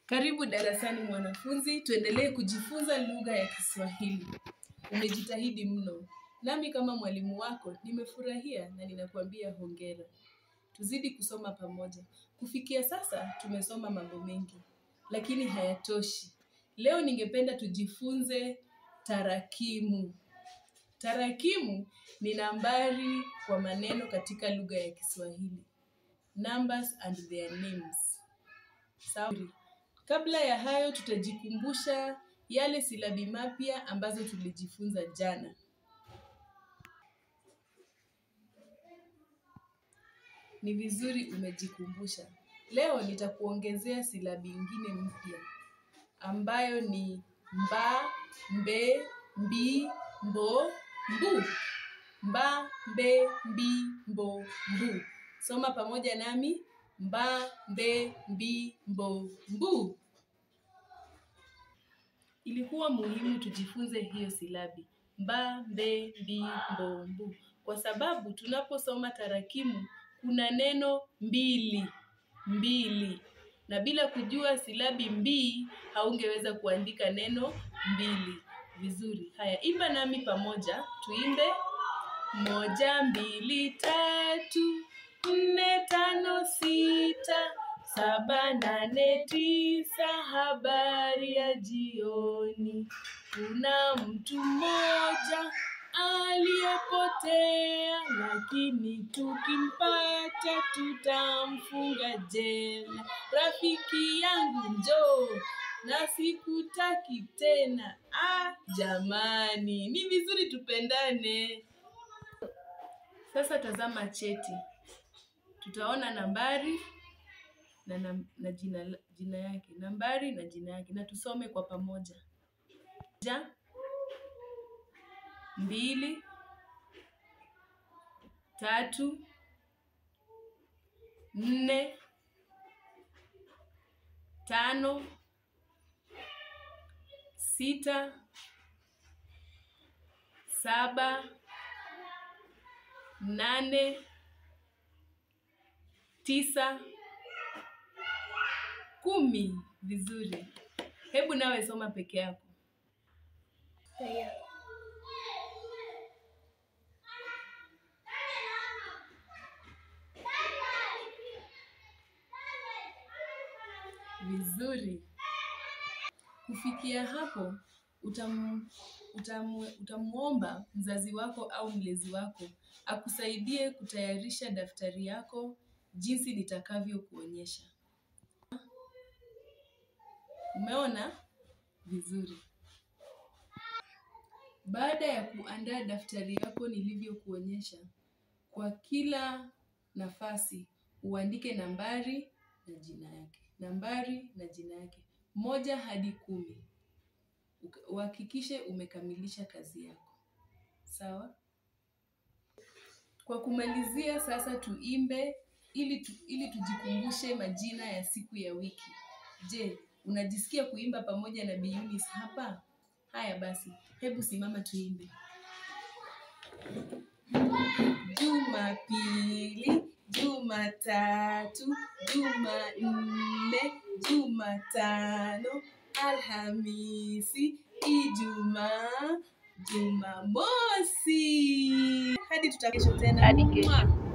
Karibu darasani mwanafunzi, tuendelee kujifunza lugha ya Kiswahili. Umejitahidi mno. Nami kama mwalimu wako, nimefurahia na ninakuambia hongera. Tuzidi kusoma pamoja. Kufikia sasa, tumesoma mambo mengi. Lakini hayatoshi. Leo ningependa tujifunze tarakimu. Tarakimu ni nambari kwa maneno katika lugha ya Kiswahili. Numbers and their names. Sawa. Kabla ya hayo tutajikumbusha yale silabi mapya ambazo tulijifunza jana. Ni vizuri umejikumbusha. Leo nitakuongezea silabi ingine mpya ambayo ni mba, mbe, mbi, mbo, mbu. Mba, mbe, mbi, mbo, mbu. Soma pamoja nami. Mba, mbe, mbi, mbo, mbu. Ilikuwa muhimu tujifunze hiyo silabi. Mba, mbe, mbi, mbo, mbu. Kwa sababu tunaposoma tarakimu kuna neno mbili. Mbili. Na bila kujua silabi mbi, haungeweza kuandika neno mbili. Vizuri. Haya, imba nami pamoja. Tuimbe. 1, 2, 3, 4, 5, 6, 7, 8, 9, habari ya jioni. Kuna mtu mmoja aliyepotea, lakini tukimpata tutamfunga jela. Rafiki yangu njoo, na sikutaki tena. Jamani, ni vizuri tupendane. Sasa tazama cheti. Tutaona nambari na jina yake. Nambari na jina yake. Na tusome kwa pamoja. 1, 2, 3, 4, 5, 6, 7, 8, 9, 10. Vizuri. Hebu nawe soma peke yako. Vizuri. Kufikia hapo, utamuomba mzazi wako au mlezi wako akusaidie kutayarisha daftari yako jinsi nitakavyo kuonyesha. Umeona? Vizuri. Baada ya kuandaa daftari yako nilivyo kuonyesha, kwa kila nafasi uandike nambari na jina yake. Nambari na jina yake. 1 hadi 10. Uhakikishe umekamilisha kazi yako. Sawa? Kwa kumalizia sasa tuimbe ili tujikumbushe majina ya siku ya wiki. Je, unajisikia kuimba pamoja na Bi Eunice hapa? Haya basi, hebu simama tuimbe. Jumapili, Jumatatu, Jumanne, Jumatano, Alhamisi, Ijumaa, Jumamosi. Hadi tutakesho tena. Hadi kesho.